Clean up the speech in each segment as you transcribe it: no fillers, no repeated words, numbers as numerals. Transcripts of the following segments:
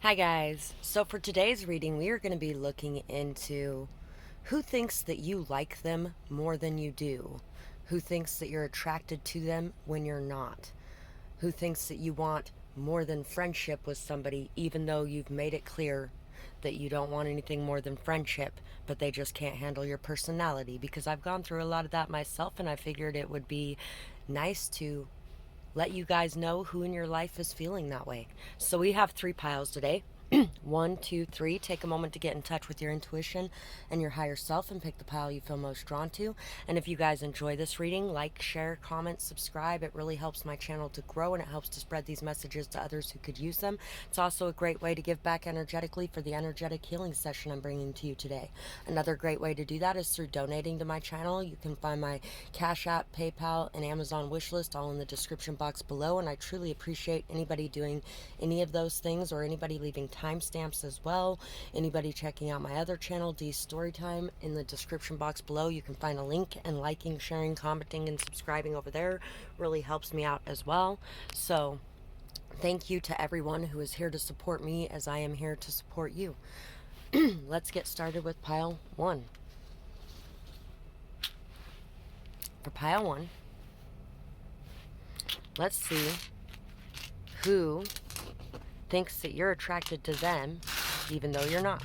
Hi guys. So for today's reading, we are going to be looking into who thinks that you like them more than you do, who thinks that you're attracted to them when you're not, who thinks that you want more than friendship with somebody even though you've made it clear that you don't want anything more than friendship, but they just can't handle your personality. Because I've gone through a lot of that myself, and I figured it would be nice to let you guys know who in your life is feeling that way. So we have 3 piles today. 1, 2, 3. Take a moment to get in touch with your intuition and your higher self and pick the pile you feel most drawn to. And if you guys enjoy this reading, like, share, comment, subscribe. It really helps my channel to grow, and it helps to spread these messages to others who could use them. It's also a great way to give back energetically for the energetic healing session I'm bringing to you today. Another great way to do that is through donating to my channel. You can find my Cash App, PayPal, and Amazon wish list all in the description box below, and I truly appreciate anybody doing any of those things, or anybody leaving timestamps as well. Anybody checking out my other channel, D's Storytime, in the description box below. You can find a link, and liking, sharing, commenting, and subscribing over there really helps me out as well. So thank you to everyone who is here to support me as I am here to support you. Let's get started with pile 1. For pile 1, let's see who thinks that you're attracted to them even though you're not.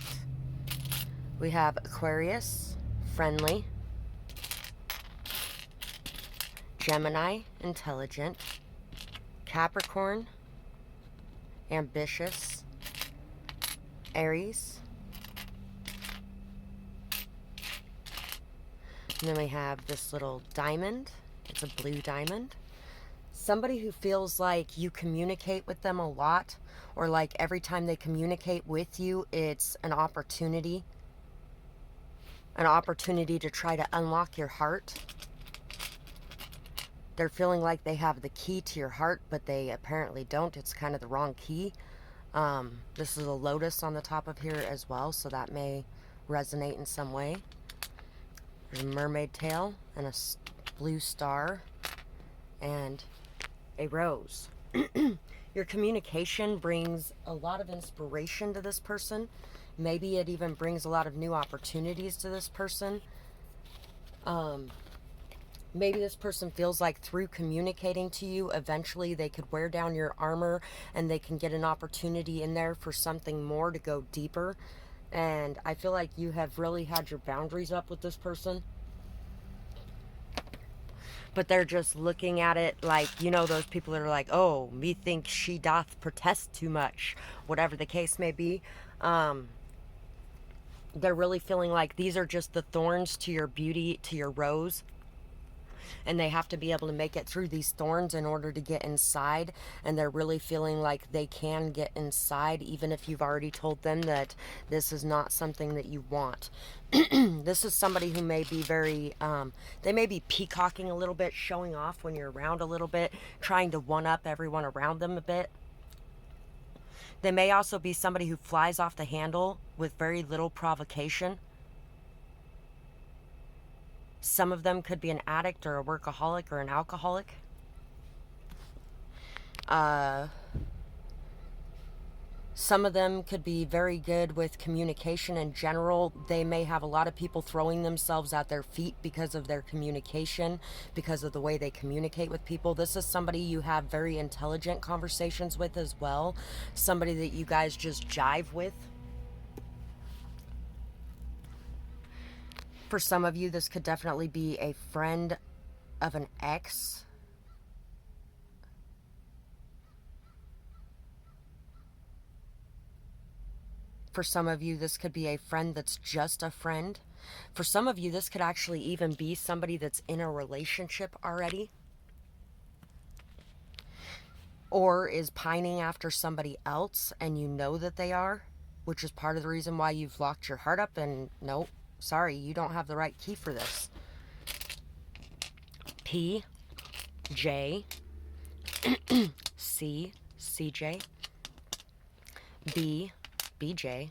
We have Aquarius, friendly; Gemini, intelligent; Capricorn, ambitious; Aries; and then we have this little diamond. It's a blue diamond. Somebody who feels like you communicate with them a lot, or like every time they communicate with you, it's an opportunity to try to unlock your heart. They're feeling like they have the key to your heart, but they apparently don't. It's kind of the wrong key. This is a lotus on the top of here as well, so that may resonate in some way. There's a mermaid tail and a blue star and a rose. Your communication brings a lot of inspiration to this person. Maybe it even brings a lot of new opportunities to this person. Maybe this person feels like through communicating to you, eventually they could wear down your armor and they can get an opportunity in there for something more to go deeper. And I feel like you have really had your boundaries up with this person, but they're just looking at it like, you know, those people that are like, oh, methinks she doth protest too much, whatever the case may be. They're really feeling like these are just the thorns to your beauty, to your rose, and they have to be able to make it through these thorns in order to get inside. And they're really feeling like they can get inside even if you've already told them that this is not something that you want. This is somebody who may be very they may be peacocking a little bit, showing off when you're around a little bit, trying to one up everyone around them a bit. They may also be somebody who flies off the handle with very little provocation. Some of them could be an addict or a workaholic or an alcoholic. Some of them could be very good with communication in general. They may have a lot of people throwing themselves at their feet because of their communication, because of the way they communicate with people. This is somebody you have very intelligent conversations with as well. Somebody that you guys just jive with. For some of you, this could definitely be a friend of an ex. For some of you, this could be a friend that's just a friend. For some of you, this could actually even be somebody that's in a relationship already, or is pining after somebody else, and you know that they are, which is part of the reason why you've locked your heart up. And nope, sorry, you don't have the right key for this. P, J, C, CJ, B, BJ,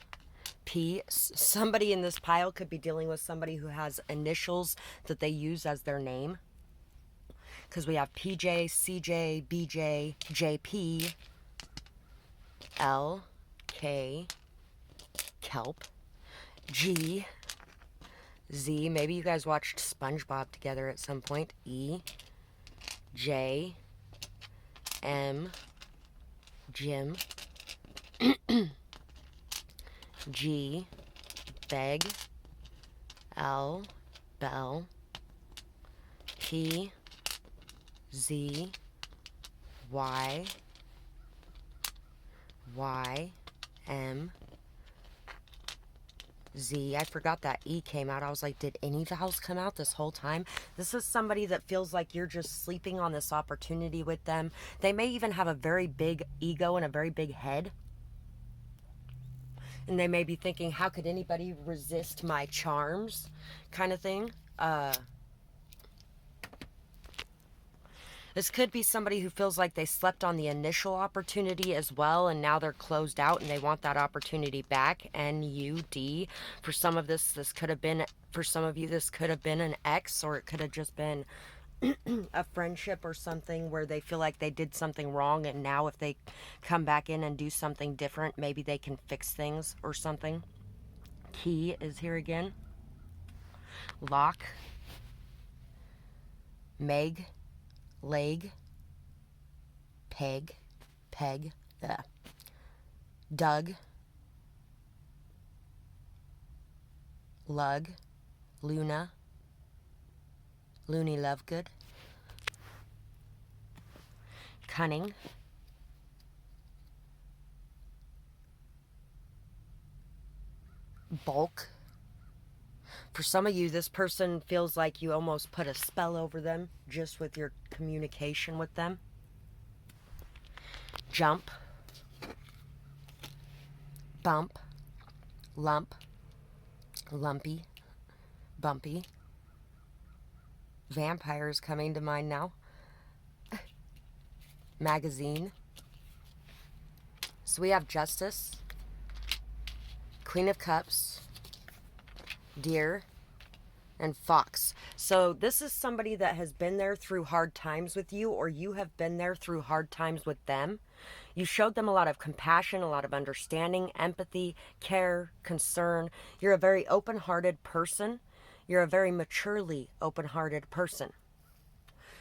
P. Somebody in this pile could be dealing with somebody who has initials that they use as their name, because we have PJ, CJ, BJ, JP, L, K, kelp. G, Z, maybe you guys watched SpongeBob together at some point. E, J, M, Jim. G, beg. L, bell. P, Z, Y, M, Z. I forgot that E came out. I was like, did any vowels come out this whole time? This is somebody that feels like you're just sleeping on this opportunity with them. They may even have a very big ego and a very big head. And they may be thinking, how could anybody resist my charms? Kind of thing. This could be somebody who feels like they slept on the initial opportunity as well, and now they're closed out and they want that opportunity back. NUD. For some of this could have been, for some of you, this could have been an ex, or it could have just been a friendship or something where they feel like they did something wrong, and now if they come back in and do something different, maybe they can fix things or something. Key is here again. Lock. Meg. Leg, peg, Doug, lug, Luna, Loony Lovegood, cunning, bulk. For some of you, this person feels like you almost put a spell over them just with your communication with them. Jump. Bump. Lump. Lumpy. Bumpy. Vampire is coming to mind now. Magazine. So we have Justice. Queen of Cups. Deer, and Fox. So this is somebody that has been there through hard times with you, or you have been there through hard times with them. You showed them a lot of compassion, a lot of understanding, empathy, care, concern. You're a very open-hearted person. You're a very maturely open-hearted person.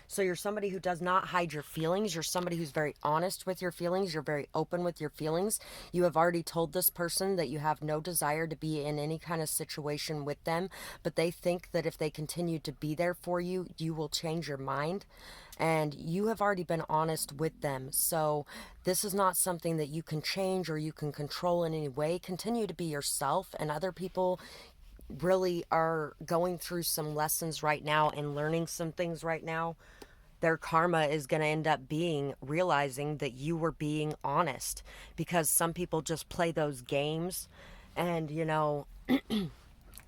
So you're somebody who does not hide your feelings. You're somebody who's very honest with your feelings. You're very open with your feelings. You have already told this person that you have no desire to be in any kind of situation with them, but they think that if they continue to be there for you, you will change your mind. And you have already been honest with them. So this is not something that you can change or you can control in any way. Continue to be yourself, and other people really are going through some lessons right now and learning some things right now. Their karma is going to end up being realizing that you were being honest, because some people just play those games. And, you know,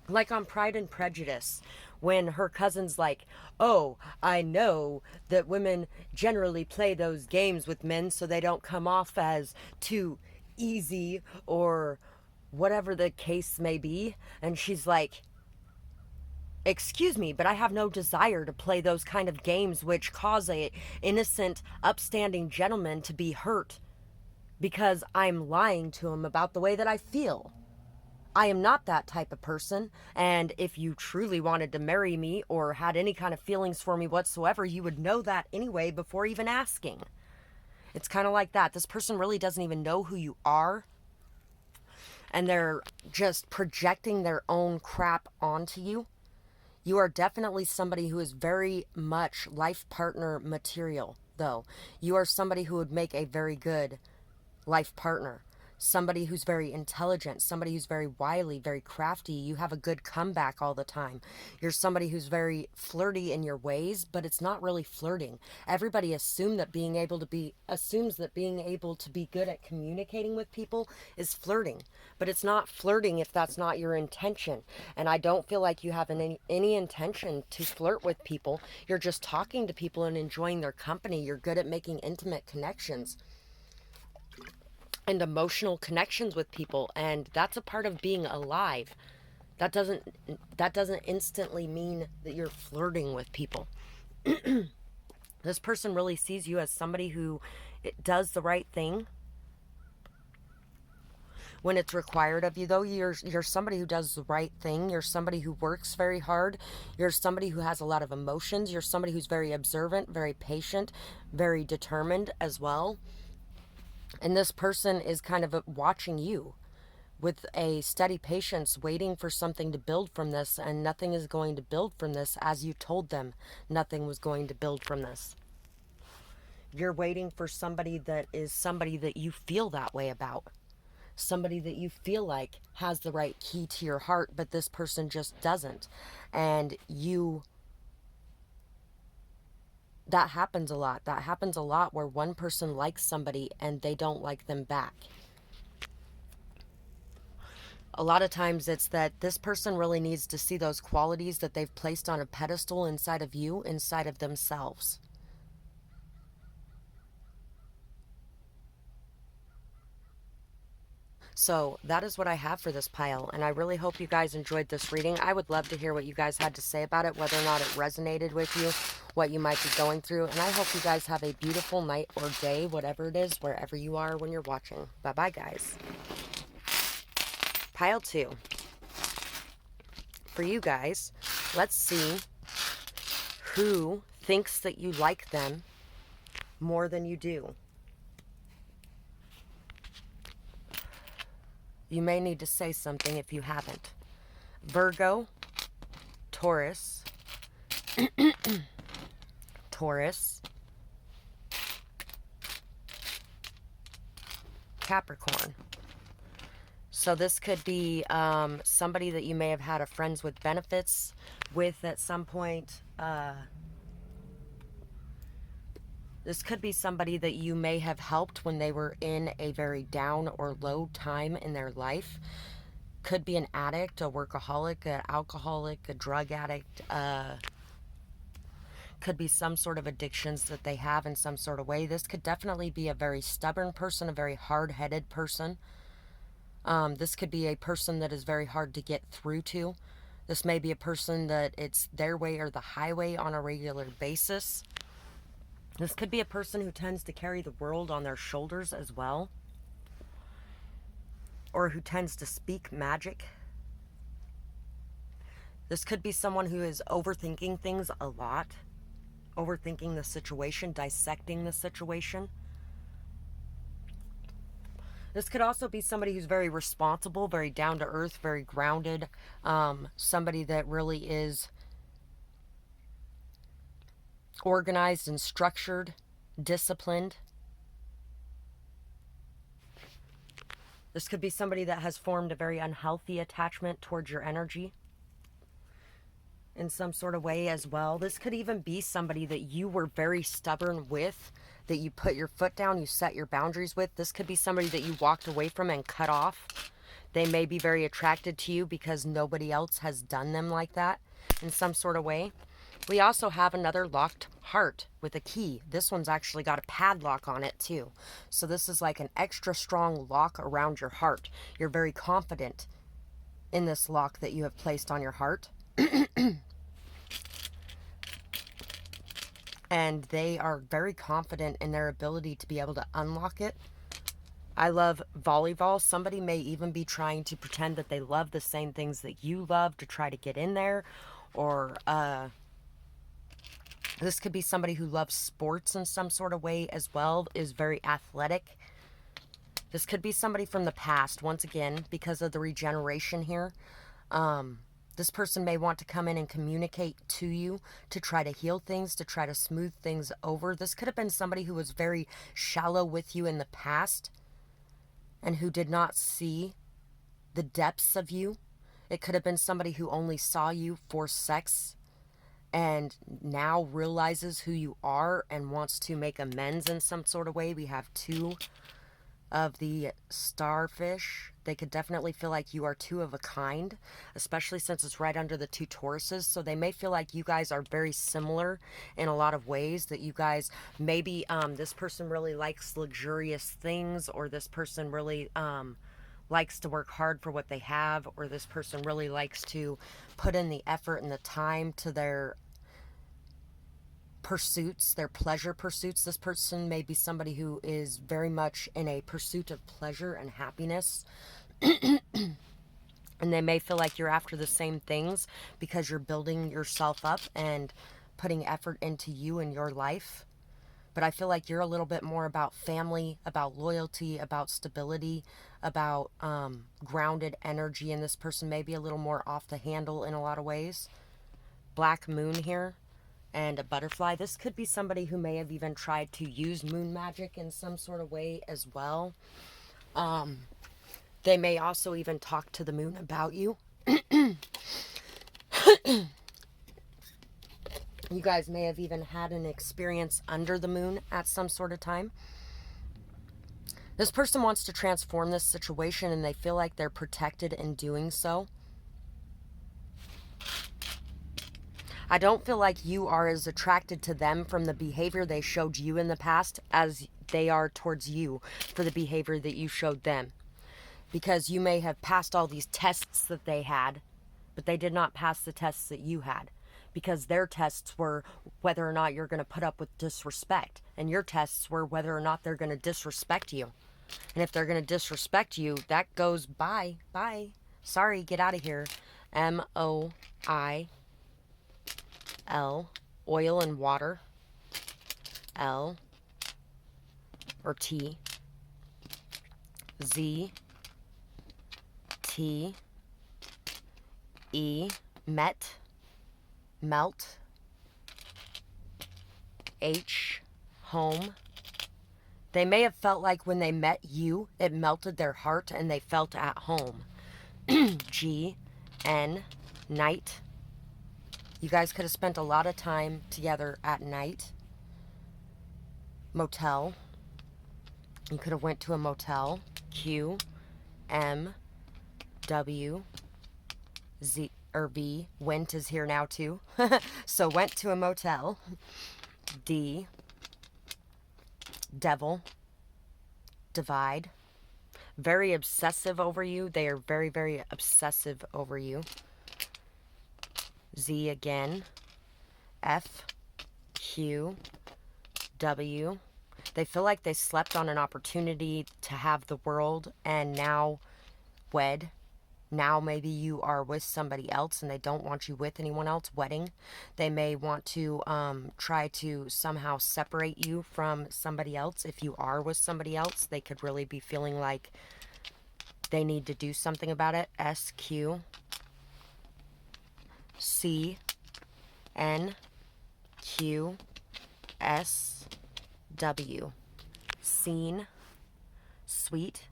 like on Pride and Prejudice, when her cousin's like, oh, I know that women generally play those games with men so they don't come off as too easy or whatever the case may be. And she's like, excuse me, but I have no desire to play those kind of games which cause a innocent, upstanding gentleman to be hurt because I'm lying to him about the way that I feel. I am not that type of person, and if you truly wanted to marry me or had any kind of feelings for me whatsoever, you would know that anyway before even asking. It's kind of like that. This person really doesn't even know who you are, and they're just projecting their own crap onto you. You are definitely somebody who is very much life partner material, though. You are somebody who would make a very good life partner. Somebody who's very intelligent, somebody who's very wily, very crafty. You have a good comeback all the time. You're somebody who's very flirty in your ways, but it's not really flirting. Everybody assumes that being able to be good at communicating with people is flirting, but it's not flirting if that's not your intention. And I don't feel like you have any intention to flirt with people. You're just talking to people and enjoying their company. You're good at making intimate connections and emotional connections with people, and that's a part of being alive. That doesn't instantly mean that you're flirting with people. This person really sees you as somebody who does the right thing. when it's required of you, though. You're somebody who does the right thing. You're somebody who works very hard. You're somebody who has a lot of emotions. You're somebody who's very observant, very patient, very determined as well. And this person is kind of watching you with a steady patience, waiting for something to build from this, and nothing is going to build from this as you told them nothing was going to build from this. You're waiting for somebody that is somebody that you feel that way about. Somebody that you feel like has the right key to your heart, but this person just doesn't. And that happens a lot. That happens a lot where one person likes somebody and they don't like them back. A lot of times it's that this person really needs to see those qualities that they've placed on a pedestal inside of you, inside of themselves. So that is what I have for this pile, and I really hope you guys enjoyed this reading. I would love to hear what you guys had to say about it, whether or not it resonated with you, what you might be going through, and I hope you guys have a beautiful night or day, whatever it is, wherever you are when you're watching. Bye-bye, guys. Pile 2. For you guys, let's see who thinks that you like them more than you do. You may need to say something if you haven't. Virgo, Taurus, Taurus, Capricorn. So this could be somebody that you may have had a friends with benefits with at some point. This could be somebody that you may have helped when they were in a very down or low time in their life. Could be an addict, a workaholic, an alcoholic, a drug addict. Could be some sort of addictions that they have in some sort of way. This could definitely be a very stubborn person, a very hard-headed person. This could be a person that is very hard to get through to. This may be a person that it's their way or the highway on a regular basis. This could be a person who tends to carry the world on their shoulders as well, or who tends to speak magic. This could be someone who is overthinking things a lot, overthinking the situation, dissecting the situation. This could also be somebody who's very responsible, very down to earth, very grounded, somebody that really is organized and structured, disciplined. This could be somebody that has formed a very unhealthy attachment towards your energy in some sort of way as well. This could even be somebody that you were very stubborn with, that you put your foot down, you set your boundaries with. This could be somebody that you walked away from and cut off. They may be very attracted to you because nobody else has done them like that in some sort of way. We also have another locked heart with a key. This one's actually got a padlock on it too. So this is like an extra strong lock around your heart. You're very confident in this lock that you have placed on your heart. And they are very confident in their ability to be able to unlock it. I love volleyball. Somebody may even be trying to pretend that they love the same things that you love to try to get in there. Or this could be somebody who loves sports in some sort of way as well, is very athletic. This could be somebody from the past, once again, because of the regeneration here. This person may want to come in and communicate to you to try to heal things, to try to smooth things over. This could have been somebody who was very shallow with you in the past and who did not see the depths of you. It could have been somebody who only saw you for sex and now realizes who you are and wants to make amends in some sort of way. We have 2 of the starfish. They could definitely feel like you are 2 of a kind, especially since it's right under the 2 Tauruses. So they may feel like you guys are very similar in a lot of ways, that you guys maybe this person really likes luxurious things, or this person really likes to work hard for what they have, or this person really likes to put in the effort and the time to their pursuits, their pleasure pursuits. This person may be somebody who is very much in a pursuit of pleasure and happiness. And they may feel like you're after the same things because you're building yourself up and putting effort into you and your life. But I feel like you're a little bit more about family, about loyalty, about stability, about grounded energy. And this person may be a little more off the handle in a lot of ways. Black moon here and a butterfly. This could be somebody who may have even tried to use moon magic in some sort of way as well. They may also even talk to the moon about you. You guys may have even had an experience under the moon at some sort of time. This person wants to transform this situation and they feel like they're protected in doing so. I don't feel like you are as attracted to them from the behavior they showed you in the past as they are towards you for the behavior that you showed them. Because you may have passed all these tests that they had, but they did not pass the tests that you had. Because their tests were whether or not you're going to put up with disrespect. And your tests were whether or not they're going to disrespect you. And if they're going to disrespect you, that goes bye. Bye. Sorry, get out of here. M-O-I-L. Oil and water. L. Or T. Z. T. E. Met. Melt. H. Home. They may have felt like when they met you, it melted their heart and they felt at home. G. N. Night. You guys could have spent a lot of time together at night. Motel. You could have went to a motel. Q. M. W. Z. Or V. Went is here now too. So went to a motel. D. Devil. Divide. Very obsessive over you. They are very, very obsessive over you. Z again. F. Q. W. They feel like they slept on an opportunity to have the world and now wed. Now maybe you are with somebody else and they don't want you with anyone else. Wedding. They may want to try to somehow separate you from somebody else. If you are with somebody else, they could really be feeling like they need to do something about it. S, Q, C, N, Q, S, W. Scene. Sweet.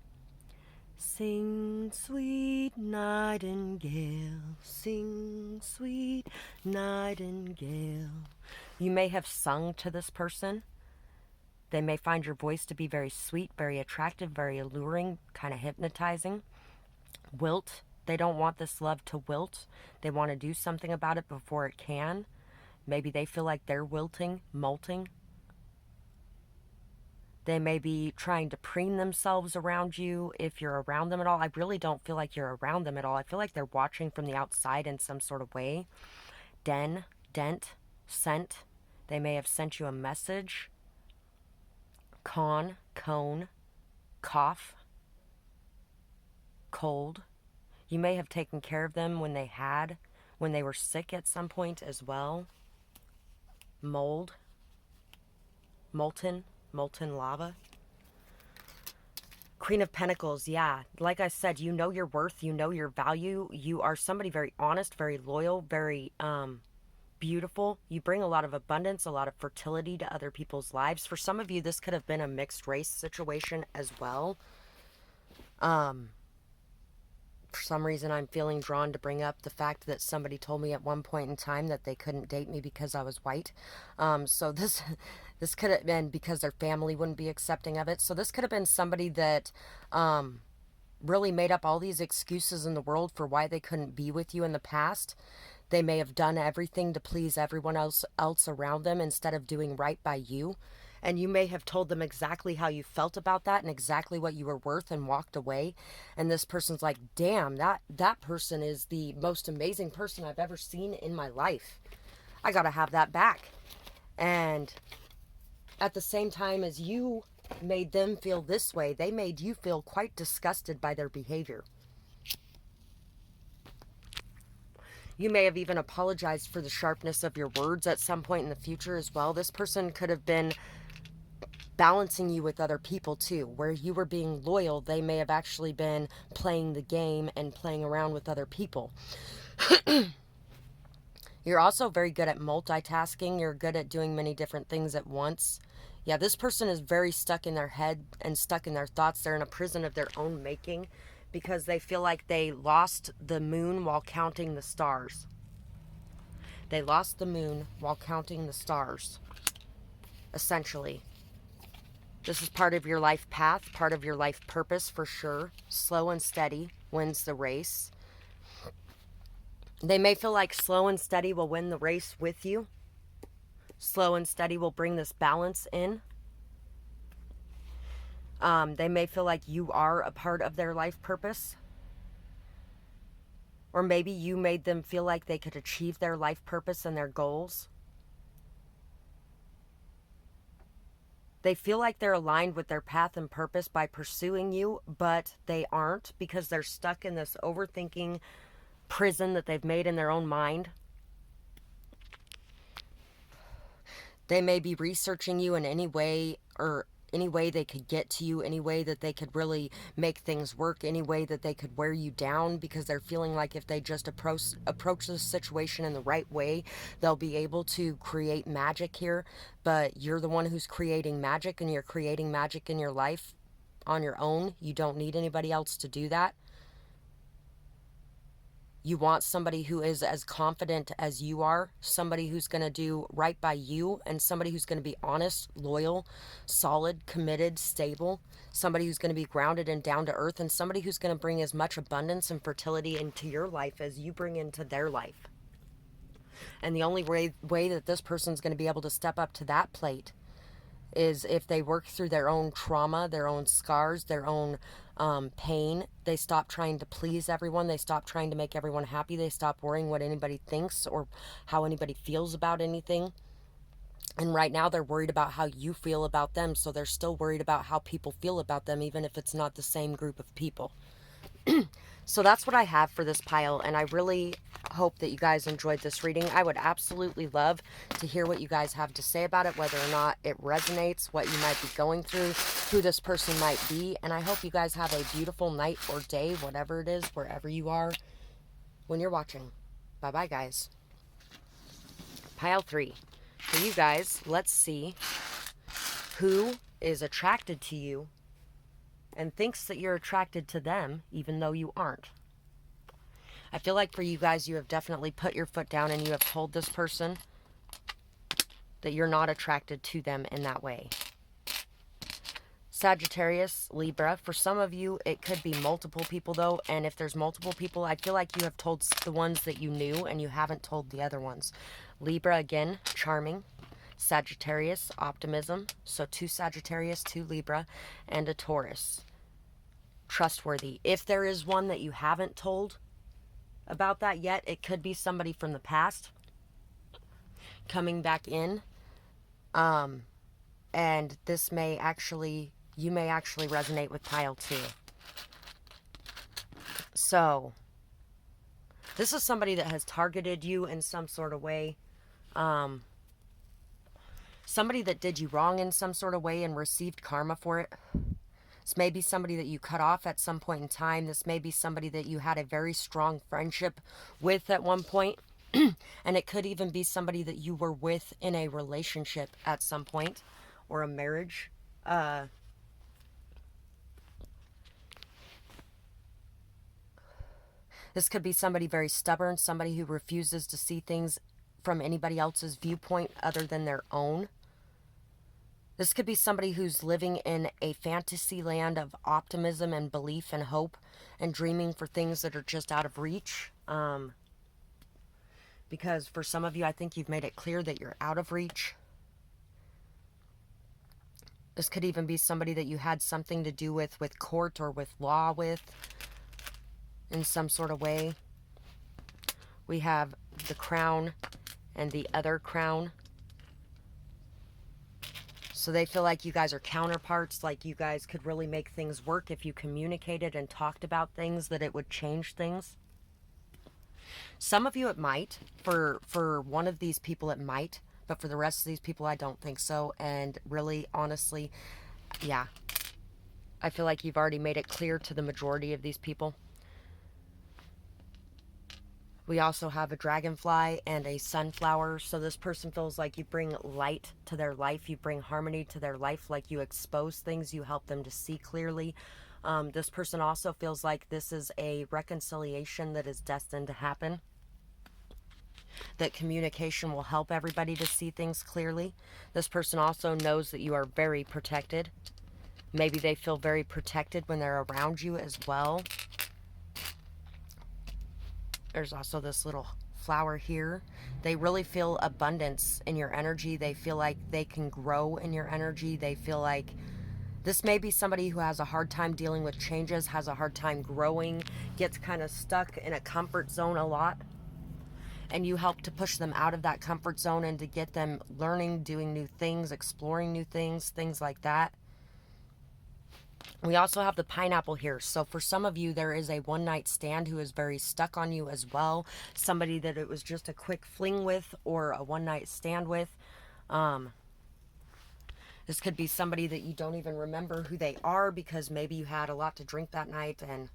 Sing, sweet nightingale, sing, sweet nightingale. You may have sung to this person. They may find your voice to be very sweet, very attractive, very alluring, kind of hypnotizing. Wilt. They don't want this love to wilt. They want to do something about it before it can. Maybe they feel like they're wilting, molting. They may be trying to preen themselves around you if you're around them at all. I really don't feel like you're around them at all. I feel like they're watching from the outside in some sort of way. Den, dent, sent. They may have sent you a message. Con, cone, cough, cold. You may have taken care of them when they were sick at some point as well. Mold, molten lava. Queen of Pentacles, yeah. Like I said, you know your worth, you know your value. You are somebody very honest, very loyal, very beautiful. You bring a lot of abundance, a lot of fertility to other people's lives. For some of you, this could have been a mixed race situation as well. For some reason, I'm feeling drawn to bring up the fact that somebody told me at one point in time that they couldn't date me because I was white. So this could have been because their family wouldn't be accepting of it. So this could have been somebody that really made up all these excuses in the world for why they couldn't be with you in the past. They may have done everything to please everyone else around them instead of doing right by you. And you may have told them exactly how you felt about that and exactly what you were worth and walked away. And this person's like, damn, that person is the most amazing person I've ever seen in my life. I got to have that back. And at the same time as you made them feel this way. They made you feel quite disgusted by their behavior. You may have even apologized for the sharpness of your words at some point in the future as well. This person could have been balancing you with other people too. Where you were being loyal, they may have actually been playing the game and playing around with other people. You're also very good at multitasking. You're good at doing many different things at once. Yeah, this person is very stuck in their head and stuck in their thoughts. They're in a prison of their own making because they feel like they lost the moon while counting the stars. They lost the moon while counting the stars, essentially. This is part of your life path, part of your life purpose for sure. Slow and steady wins the race. They may feel like slow and steady will win the race with you. Slow and steady will bring this balance in. They may feel like you are a part of their life purpose. Or maybe you made them feel like they could achieve their life purpose and their goals. They feel like they're aligned with their path and purpose by pursuing you, but they aren't because they're stuck in this overthinking prison that they've made in their own mind. They may be researching you in any way, or any way they could get to you, any way that they could really make things work, any way that they could wear you down, because they're feeling like if they just approach the situation in the right way, they'll be able to create magic here. But you're the one who's creating magic, and you're creating magic in your life on your own. You don't need anybody else to do that. You want somebody who is as confident as you are, somebody who's going to do right by you, and somebody who's going to be honest, loyal, solid, committed, stable, somebody who's going to be grounded and down to earth, and somebody who's going to bring as much abundance and fertility into your life as you bring into their life. And the only way that this person's going to be able to step up to that plate is if they work through their own trauma, their own scars, their own pain. They stop trying to please everyone. They stop trying to make everyone happy. They stop worrying what anybody thinks or how anybody feels about anything. And right now they're worried about how you feel about them. So they're still worried about how people feel about them, even if it's not the same group of people. So that's what I have for this pile, and I really hope that you guys enjoyed this reading. I would absolutely love to hear what you guys have to say about it, whether or not it resonates, what you might be going through, who this person might be, and I hope you guys have a beautiful night or day, whatever it is, wherever you are when you're watching. Bye-bye, guys. Pile 3. For you guys, let's see who is attracted to you and thinks that you're attracted to them, even though you aren't. I feel like for you guys, you have definitely put your foot down and you have told this person that you're not attracted to them in that way. Sagittarius, Libra. For some of you, it could be multiple people though, and if there's multiple people, I feel like you have told the ones that you knew and you haven't told the other ones. Libra, again, charming. Sagittarius, optimism. So 2 Sagittarius, 2 Libra, and a Taurus. Trustworthy. If there is one that you haven't told about that yet, it could be somebody from the past coming back in. And this may actually, you may actually resonate with pile 2. So this is somebody that has targeted you in some sort of way. Somebody that did you wrong in some sort of way and received karma for it. This may be somebody that you cut off at some point in time. This may be somebody that you had a very strong friendship with at one point. And it could even be somebody that you were with in a relationship at some point, or a marriage. This could be somebody very stubborn, somebody who refuses to see things from anybody else's viewpoint other than their own. This could be somebody who's living in a fantasy land of optimism and belief and hope and dreaming for things that are just out of reach. Because for some of you, I think you've made it clear that you're out of reach. This could even be somebody that you had something to do with court or with law with in some sort of way. We have the Crown and the other Crown. So they feel like you guys are counterparts, like you guys could really make things work if you communicated and talked about things, that it would change things. Some of you it might. For one of these people it might, but for the rest of these people I don't think so. And really, honestly, yeah, I feel like you've already made it clear to the majority of these people. We also have a dragonfly and a sunflower. So this person feels like you bring light to their life. You bring harmony to their life. Like you expose things. You help them to see clearly. This person also feels like this is a reconciliation that is destined to happen. That communication will help everybody to see things clearly. This person also knows that you are very protected. Maybe they feel very protected when they're around you as well. There's also this little flower here. They really feel abundance in your energy. They feel like they can grow in your energy. They feel like this may be somebody who has a hard time dealing with changes, has a hard time growing, gets kind of stuck in a comfort zone a lot. And you help to push them out of that comfort zone and to get them learning, doing new things, exploring new things, things like that. We also have the pineapple here. So for some of you, there is a one-night stand who is very stuck on you as well. Somebody that it was just a quick fling with or a one-night stand with. This could be somebody that you don't even remember who they are because maybe you had a lot to drink that night. And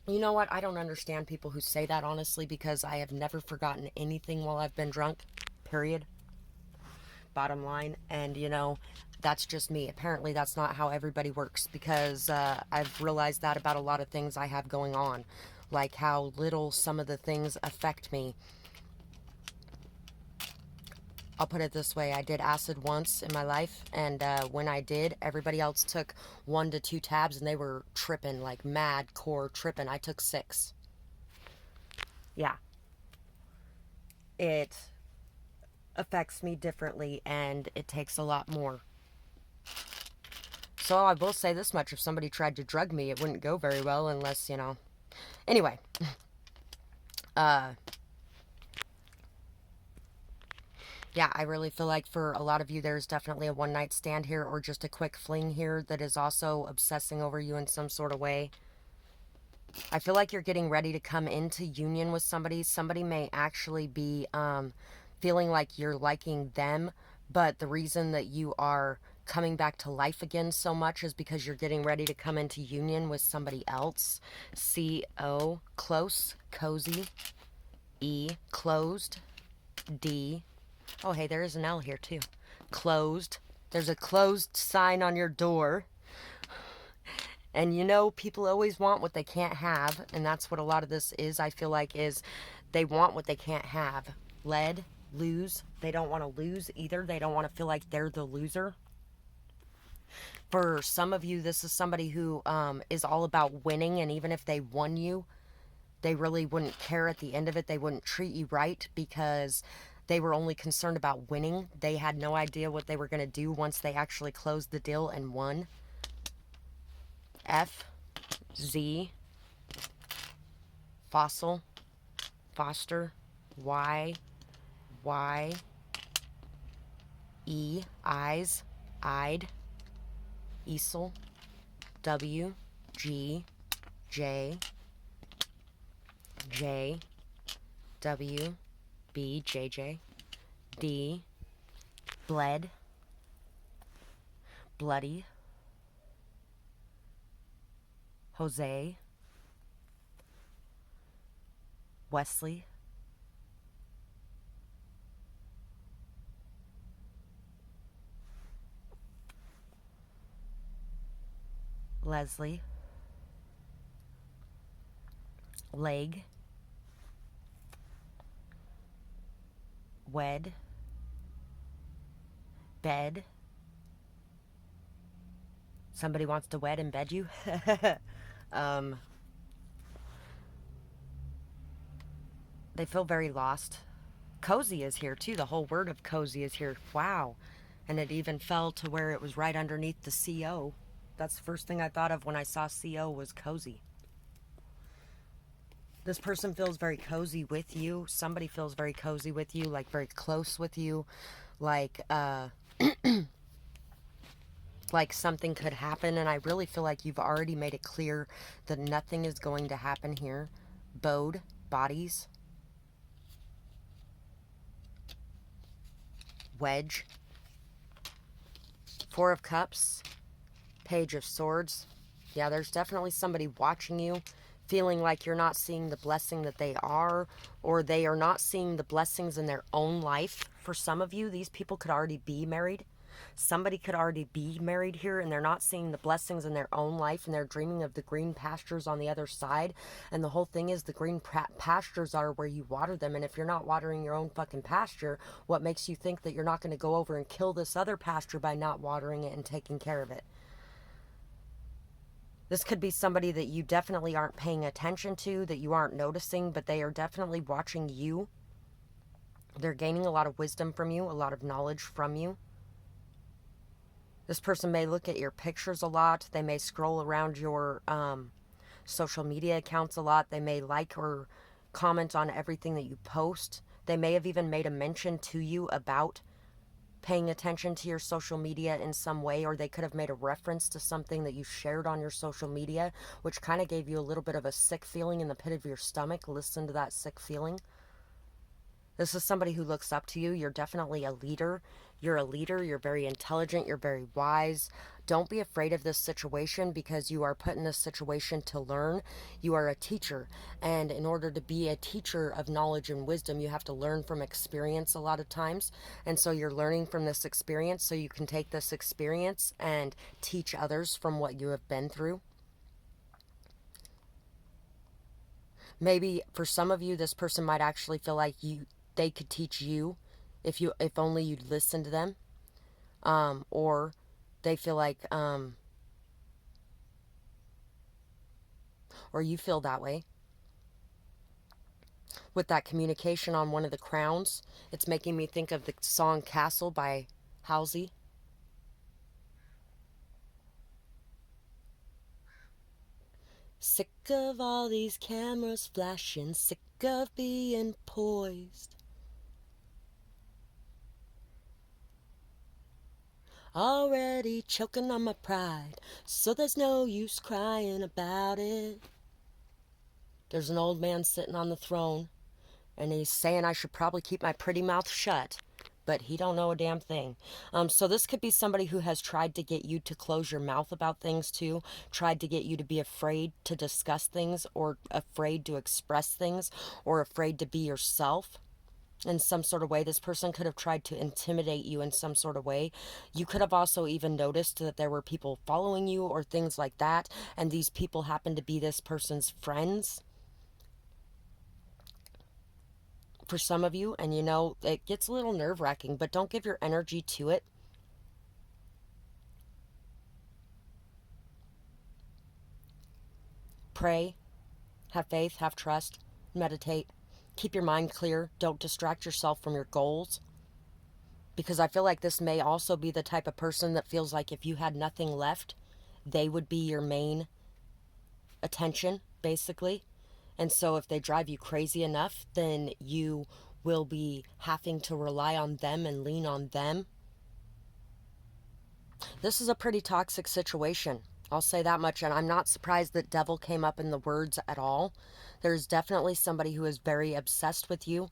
you know what? I don't understand people who say that, honestly, because I have never forgotten anything while I've been drunk, period. Bottom line. And you know, that's just me. Apparently that's not how everybody works, because I've realized that about a lot of things I have going on, like how little some of the things affect me. I'll put it this way. I did acid once in my life, and when I did, everybody else took 1 to 2 tabs and they were tripping, like mad core tripping. I took 6. Yeah. It affects me differently, and it takes a lot more. So I will say this much: if somebody tried to drug me, it wouldn't go very well unless, you know. Anyway. Yeah, I really feel like for a lot of you, there's definitely a one-night stand here or just a quick fling here that is also obsessing over you in some sort of way. I feel like you're getting ready to come into union with somebody. Somebody may actually be feeling like you're liking them, but the reason that you are coming back to life again so much is because you're getting ready to come into union with somebody else. C-O, close, cozy. E, closed. D, oh, hey, there is an L here, too. Closed. There's a closed sign on your door. And you know, people always want what they can't have. And that's what a lot of this is, I feel like, is they want what they can't have. Lead, lose. They don't want to lose either. They don't want to feel like they're the loser. For some of you, this is somebody who is all about winning. And even if they won you, they really wouldn't care at the end of it. They wouldn't treat you right because they were only concerned about winning. They had no idea what they were going to do once they actually closed the deal and won. F, Z, fossil, foster, Y, E, eyes, eyed, easel, W, G, J, W, B, JJ, D, bled, bloody, Jose, Wesley, Leslie, leg, wed, bed. Somebody wants to wed and bed you. They feel very lost. Cozy is here too. The whole word of cozy is here. Wow. And it even fell to where it was right underneath the CO. That's the first thing I thought of when I saw CO was cozy. This person feels very cozy with you. Somebody feels very cozy with you, like very close with you. Like, Like something could happen, and I really feel like you've already made it clear that nothing is going to happen here. Bode, bodies, wedge, Four of Cups, Page of Swords. Yeah, there's definitely somebody watching you, feeling like you're not seeing the blessing that they are, or they are not seeing the blessings in their own life. For some of you, these people could already be married. Somebody could already be married here, and they're not seeing the blessings in their own life, and they're dreaming of the green pastures on the other side. And the whole thing is, the green pastures are where you water them, and if you're not watering your own fucking pasture, what makes you think that you're not going to go over and kill this other pasture by not watering it and taking care of it? This could be somebody that you definitely aren't paying attention to, that you aren't noticing, but they are definitely watching you. They're gaining a lot of wisdom from you, a lot of knowledge from you. This person may look at your pictures a lot. They may scroll around your social media accounts a lot. They may like or comment on everything that you post. They may have even made a mention to you about paying attention to your social media in some way, or they could have made a reference to something that you shared on your social media, which kind of gave you a little bit of a sick feeling in the pit of your stomach. Listen to that sick feeling. This is somebody who looks up to you. You're definitely a leader. You're a leader. You're very intelligent. You're very wise. Don't be afraid of this situation, because you are put in this situation to learn. You are a teacher. And in order to be a teacher of knowledge and wisdom, you have to learn from experience a lot of times. And so you're learning from this experience so you can take this experience and teach others from what you have been through. Maybe for some of you, this person might actually feel like they could teach you if only you'd listen to them, or they feel like or you feel that way with that communication on one of the crowns. It's making me think of the song Castle by Halsey. Sick of all these cameras flashing, sick of being poised. Already choking on my pride, so there's no use crying about it. There's an old man sitting on the throne, and he's saying I should probably keep my pretty mouth shut, but he don't know a damn thing. So this could be somebody who has tried to get you to close your mouth about things too, tried to get you to be afraid to discuss things, or afraid to express things, or afraid to be yourself. In some sort of way, this person could have tried to intimidate you in some sort of way. You could have also even noticed that there were people following you or things like that, and these people happen to be this person's friends for some of you. And it gets a little nerve-wracking, but don't give your energy to it. Pray, have faith, have trust, meditate, keep your mind clear, don't distract yourself from your goals. Because I feel like this may also be the type of person that feels like if you had nothing left, they would be your main attention, basically. And so if they drive you crazy enough, then you will be having to rely on them and lean on them. This is a pretty toxic situation. I'll say that much, and I'm not surprised that devil came up in the words at all. There's definitely somebody who is very obsessed with you.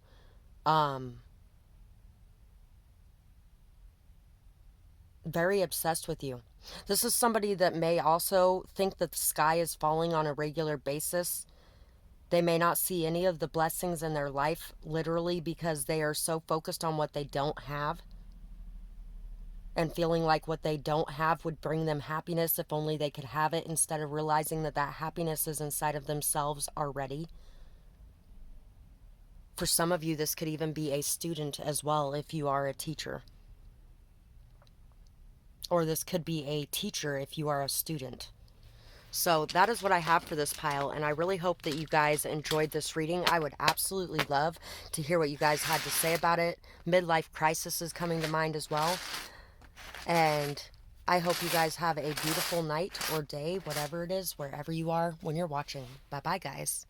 Very obsessed with you. This is somebody that may also think that the sky is falling on a regular basis. They may not see any of the blessings in their life, literally, because they are so focused on what they don't have, and feeling like what they don't have would bring them happiness if only they could have it, instead of realizing that that happiness is inside of themselves already. For some of you, this could even be a student as well, if you are a teacher. Or this could be a teacher if you are a student. So that is what I have for this pile, and I really hope that you guys enjoyed this reading. I would absolutely love to hear what you guys had to say about it. Midlife crisis is coming to mind as well. And I hope you guys have a beautiful night or day, whatever it is, wherever you are when you're watching. Bye-bye, guys.